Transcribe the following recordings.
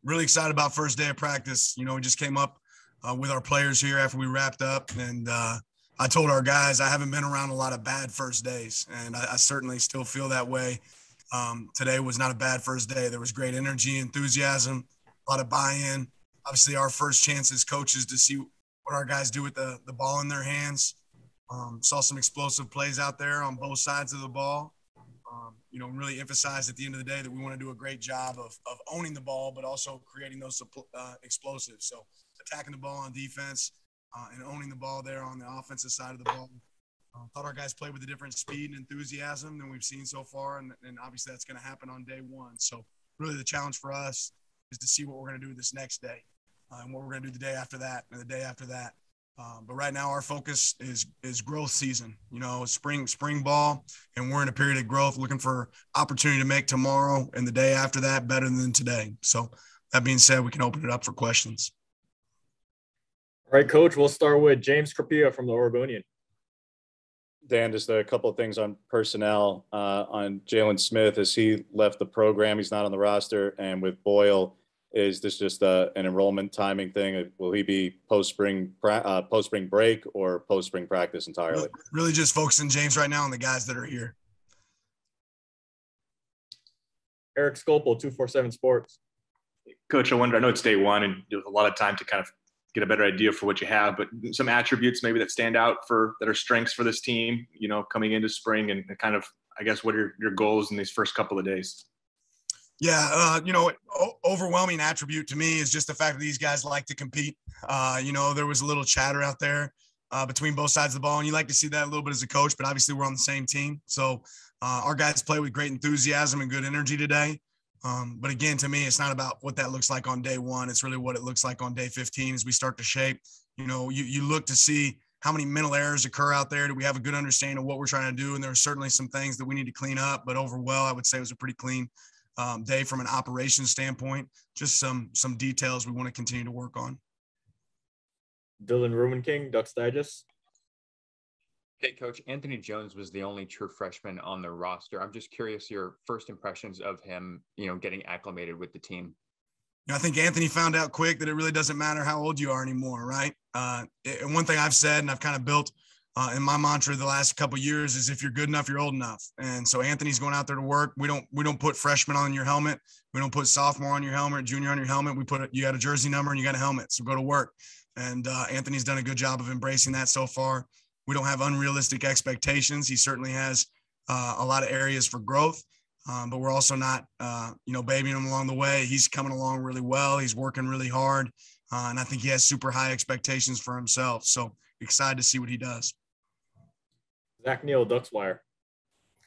Really excited about first day of practice. We just came up with our players here after we wrapped up, and I told our guys I haven't been around a lot of bad first days, and I certainly still feel that way. Today was not a bad first day. There was great energy, enthusiasm, a lot of buy-in. Obviously, our first chance as coaches to see what our guys do with the ball in their hands. Saw some explosive plays out there on both sides of the ball. Really emphasized at the end of the day that we want to do a great job of owning the ball, but also creating those explosives. So attacking the ball on defense and owning the ball there on the offensive side of the ball. Thought our guys played with a different speed and enthusiasm than we've seen so far, and obviously that's going to happen on day one. So really the challenge for us is to see what we're going to do this next day and what we're going to do the day after that and the day after that. But right now our focus is growth season, spring ball, and we're in a period of growth, looking for opportunity to make tomorrow and the day after that better than today. So that being said, we can open it up for questions. All right, Coach, we'll start with James Carpio from the Oregonian. Dan, just a couple of things on personnel on Jalen Smith. As he left the program, he's not on the roster, and with Boyle, is this just an enrollment timing thing? Will he be post-spring break or post-spring practice entirely? Really just focusing, James, right now on the guys that are here. Eric Scopel, 247 Sports. Coach, I know it's day one and you have a lot of time to kind of get a better idea for what you have, but some attributes maybe that stand out that are strengths for this team, coming into spring and kind of, I guess, what are your goals in these first couple of days? Yeah, overwhelming attribute to me is just the fact that these guys like to compete. There was a little chatter out there between both sides of the ball, and you like to see that a little bit as a coach, but obviously we're on the same team. So our guys play with great enthusiasm and good energy today. But again, to me, it's not about what that looks like on day one. It's really what it looks like on day 15 as we start to shape. You look to see how many mental errors occur out there. Do we have a good understanding of what we're trying to do? And there are certainly some things that we need to clean up, but overall, I would say it was a pretty clean day from an operations standpoint. Just some details we want to continue to work on. Dylan Rubenking, Ducks Digest. Hey, Coach. Anthony Jones was the only true freshman on the roster. I'm just curious your first impressions of him, getting acclimated with the team. I think Anthony found out quick that it really doesn't matter how old you are anymore, right? And one thing I've said, and I've kind of built in my mantra the last couple of years, is if you're good enough, you're old enough. And so Anthony's going out there to work. We don't put freshman on your helmet. We don't put sophomore on your helmet, junior on your helmet. We put you got a jersey number and you got a helmet. So go to work. And Anthony's done a good job of embracing that so far. We don't have unrealistic expectations. He certainly has a lot of areas for growth, but we're also not, babying him along the way. He's coming along really well. He's working really hard, and I think he has super high expectations for himself. So excited to see what he does. Zach Neal, Ducks Wire.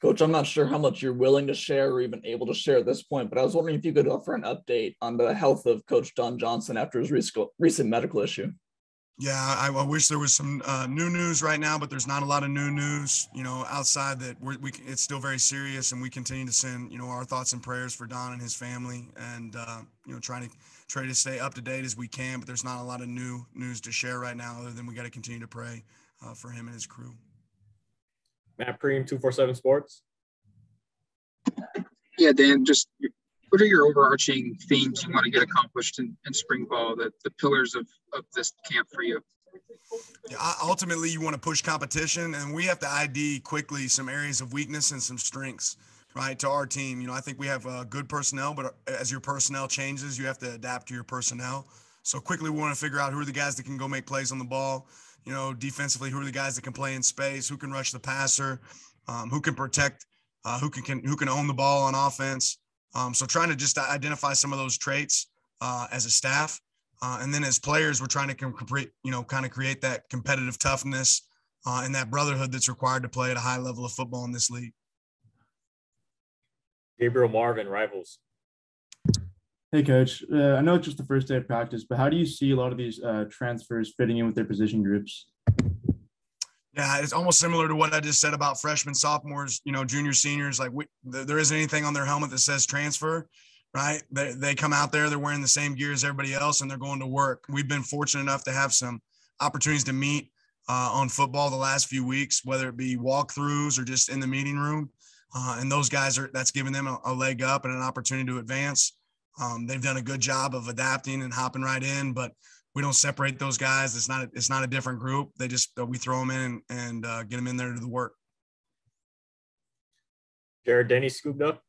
Coach, I'm not sure how much you're willing to share or even able to share at this point, but I was wondering if you could offer an update on the health of Coach Don Johnson after his recent medical issue. Yeah, I wish there was some new news right now, but there's not a lot of new news, outside that it's still very serious, and we continue to send, our thoughts and prayers for Don and his family, and, try to stay up to date as we can, but there's not a lot of new news to share right now other than we got to continue to pray for him and his crew. Matt Preem, 247 Sports. Yeah, Dan, just what are your overarching themes you want to get accomplished in spring ball, the pillars of this camp for you? Yeah, ultimately, you want to push competition, and we have to ID quickly some areas of weakness and some strengths, right, to our team. I think we have good personnel, but as your personnel changes, you have to adapt to your personnel. So quickly, we want to figure out who are the guys that can go make plays on the ball. Defensively, who are the guys that can play in space, who can rush the passer, who can protect, who can own the ball on offense. So trying to just identify some of those traits as a staff. And then as players, we're trying to create that competitive toughness and that brotherhood that's required to play at a high level of football in this league. Gabriel Marvin, Rivals. Hey, Coach. I know it's just the first day of practice, but how do you see a lot of these transfers fitting in with their position groups? Yeah, it's almost similar to what I just said about freshmen, sophomores, juniors, seniors. Like there isn't anything on their helmet that says transfer, right? They come out there, they're wearing the same gear as everybody else, and they're going to work. We've been fortunate enough to have some opportunities to meet on football the last few weeks, whether it be walkthroughs or just in the meeting room. And those guys that's giving them a leg up and an opportunity to advance. They've done a good job of adapting and hopping right in, but we don't separate those guys. It's not a different group. We throw them in and get them in there to do the work. Jared Denny scooped up.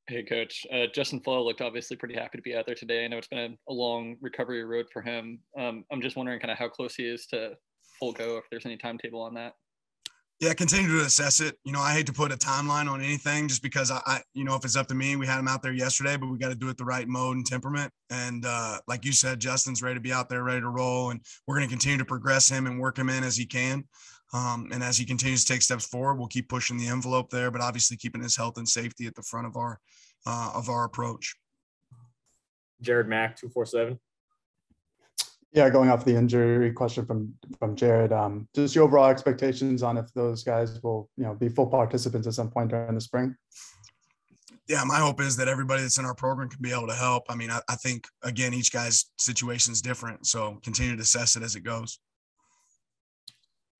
Hey, Coach. Justin Flo looked obviously pretty happy to be out there today. I know it's been a long recovery road for him. I'm just wondering kind of how close he is to full go, if there's any timetable on that. Yeah, continue to assess it. I hate to put a timeline on anything just because if it's up to me, we had him out there yesterday, but we got to do it the right mode and temperament. And like you said, Justin's ready to be out there, ready to roll. And we're going to continue to progress him and work him in as he can. And as he continues to take steps forward, we'll keep pushing the envelope there, but obviously keeping his health and safety at the front of our approach. Jared Mack, 247. Yeah, going off the injury question from Jared, just your overall expectations on if those guys will, be full participants at some point during the spring? Yeah, my hope is that everybody that's in our program can be able to help. I mean, I think, again, each guy's situation is different, so continue to assess it as it goes.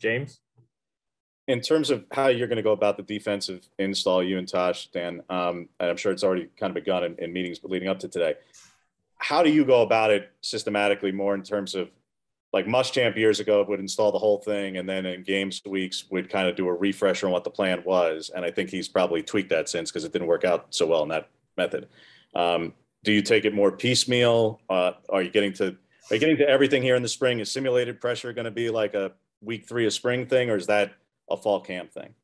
James? In terms of how you're going to go about the defensive install, you and Tosh, Dan, and I'm sure it's already kind of begun in meetings leading up to today. How do you go about it systematically, more in terms of like Muschamp years ago would install the whole thing and then in games weeks would kind of do a refresher on what the plan was. And I think he's probably tweaked that since because it didn't work out so well in that method. Do you take it more piecemeal? Are you getting to everything here in the spring? Is simulated pressure going to be like a week 3 of spring thing, or is that a fall camp thing?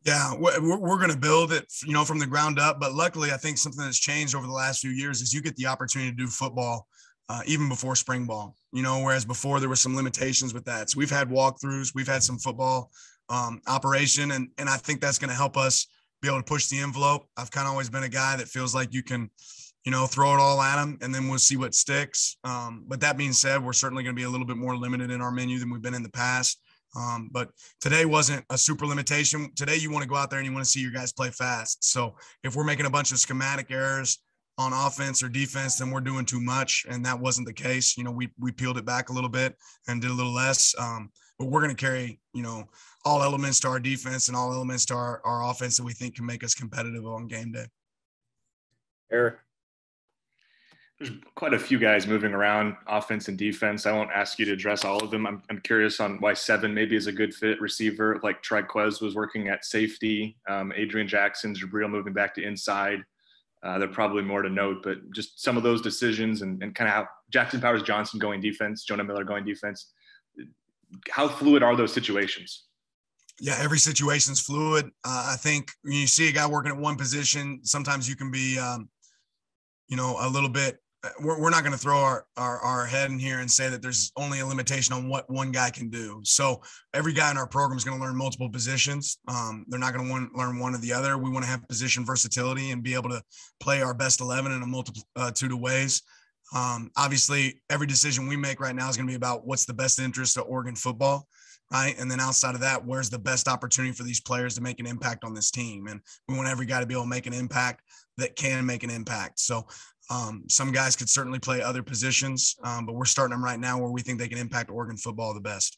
Yeah, we're going to build it, from the ground up. But luckily, I think something that's changed over the last few years is you get the opportunity to do football even before spring ball, whereas before there were some limitations with that. So we've had walkthroughs, we've had some football operation, and I think that's going to help us be able to push the envelope. I've kind of always been a guy that feels like you can, throw it all at them and then we'll see what sticks. But that being said, we're certainly going to be a little bit more limited in our menu than we've been in the past. But today wasn't a super limitation. Today you want to go out there and you want to see your guys play fast. So if we're making a bunch of schematic errors on offense or defense, then we're doing too much. And that wasn't the case. We peeled it back a little bit and did a little less. But we're going to carry, all elements to our defense and all elements to our offense that we think can make us competitive on game day. Eric? There's quite a few guys moving around offense and defense. I won't ask you to address all of them. I'm curious on why 7 maybe is a good fit receiver. Like Triquez was working at safety. Adrian Jackson, Jabril moving back to inside. There are probably more to note, but just some of those decisions and kind of how Jackson Powers Johnson going defense, Jonah Miller going defense. How fluid are those situations? Yeah, every situation's fluid. I think when you see a guy working at one position, sometimes you can be, a little bit. We're not going to throw our head in here and say that there's only a limitation on what one guy can do. So every guy in our program is going to learn multiple positions. They're not going to learn one or the other. We want to have position versatility and be able to play our best 11 in a multitude of ways. Obviously, every decision we make right now is going to be about what's the best interest of Oregon football, right? And then outside of that, where's the best opportunity for these players to make an impact on this team? And we want every guy to be able to make an impact that can make an impact. So some guys could certainly play other positions, but we're starting them right now where we think they can impact Oregon football the best.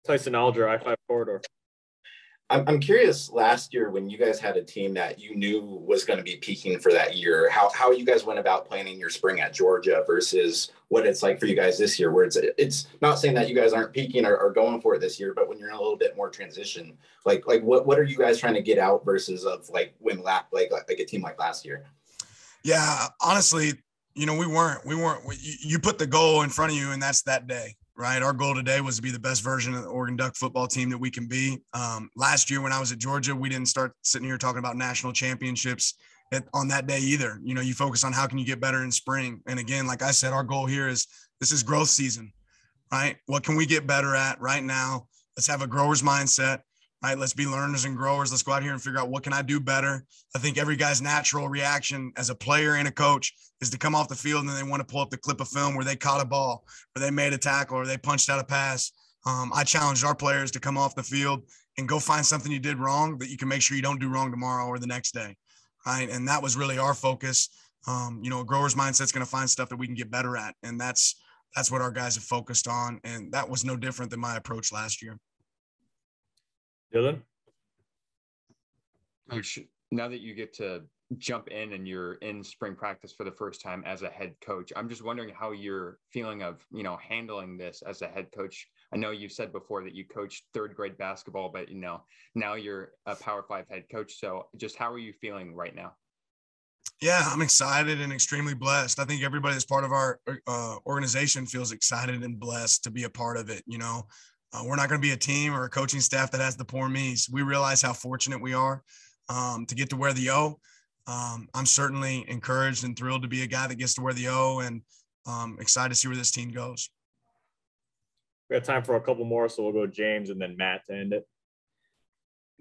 Tyson Alger, I-5 corridor. I'm curious, last year when you guys had a team that you knew was going to be peaking for that year, how you guys went about planning your spring at Georgia versus what it's like for you guys this year, where it's not saying that you guys aren't peaking or going for it this year, but when you're in a little bit more transition, like what are you guys trying to get out versus of like when like a team like last year? Yeah, honestly, we weren't, you put the goal in front of you and that's that day, right? Our goal today was to be the best version of the Oregon Duck football team that we can be. Last year when I was at Georgia, we didn't start sitting here talking about national championships on that day either. You focus on how can you get better in spring. And again, like I said, our goal here is this is growth season, right? What can we get better at right now? Let's have a grower's mindset. Right, let's be learners and growers. Let's go out here and figure out what can I do better. I think every guy's natural reaction as a player and a coach is to come off the field and then they want to pull up the clip of film where they caught a ball, or they made a tackle, or they punched out a pass. I challenged our players to come off the field and go find something you did wrong that you can make sure you don't do wrong tomorrow or the next day. Right, and that was really our focus. A grower's mindset is going to find stuff that we can get better at, and that's what our guys have focused on. And that was no different than my approach last year. Dylan? Coach, now that you get to jump in and you're in spring practice for the first time as a head coach. I'm just wondering how you're feeling of, handling this as a head coach. I know you said before that you coached third grade basketball, but now you're a Power 5 head coach. So just how are you feeling right now? Yeah, I'm excited and extremely blessed. I think everybody that's part of our organization feels excited and blessed to be a part of it. We're not going to be a team or a coaching staff that has the poor me's. We realize how fortunate we are to get to wear the O. I'm certainly encouraged and thrilled to be a guy that gets to wear the O, and excited to see where this team goes. We have time for a couple more, so we'll go James and then Matt to end it.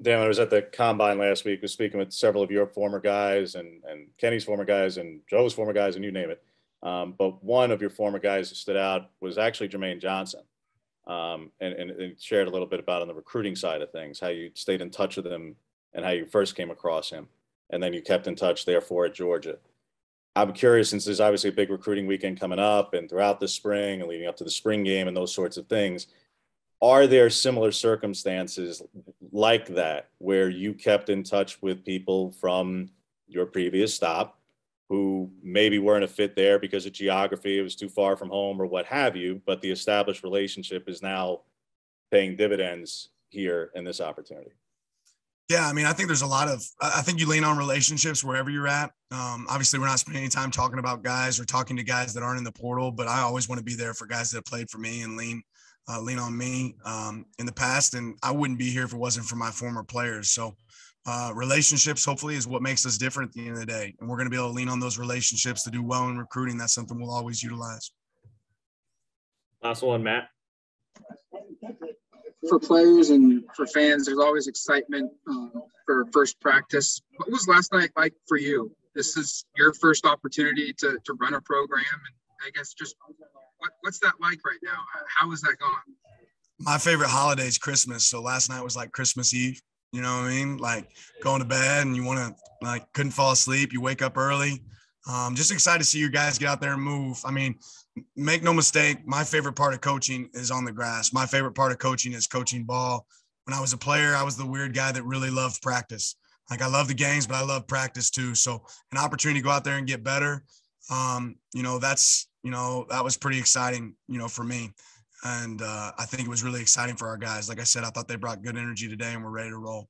Dan, I was at the combine last week, was speaking with several of your former guys and Kenny's former guys and Joe's former guys, and you name it. But one of your former guys who stood out was actually Jermaine Johnson, and shared a little bit about on the recruiting side of things, how you stayed in touch with him and how you first came across him, and then you kept in touch, therefore, at Georgia. I'm curious, since there's obviously a big recruiting weekend coming up and throughout the spring and leading up to the spring game and those sorts of things, are there similar circumstances like that where you kept in touch with people from your previous stop who maybe weren't a fit there because of geography, it was too far from home or what have you, but the established relationship is now paying dividends here in this opportunity? Yeah, I mean, I think there's I think you lean on relationships wherever you're at. Obviously, we're not spending any time talking about guys or talking to guys that aren't in the portal, but I always want to be there for guys that have played for me and lean on me in the past. And I wouldn't be here if it wasn't for my former players. So relationships, hopefully, is what makes us different at the end of the day. And we're going to be able to lean on those relationships to do well in recruiting. That's something we'll always utilize. Last one, Matt. For players and for fans, there's always excitement for first practice. What was last night like for you? This is your first opportunity to run a program, and I guess just what's that like right now? How is that going? My favorite holiday is Christmas. So last night was like Christmas Eve. You know what I mean? Like going to bed and you want to couldn't fall asleep. You wake up early. Just excited to see you guys get out there and move. I mean, make no mistake, my favorite part of coaching is on the grass. My favorite part of coaching is coaching ball. When I was a player, I was the weird guy that really loved practice. Like I love the games, but I love practice too. So an opportunity to go out there and get better, that was pretty exciting, for me. And I think it was really exciting for our guys. Like I said, I thought they brought good energy today and we're ready to roll.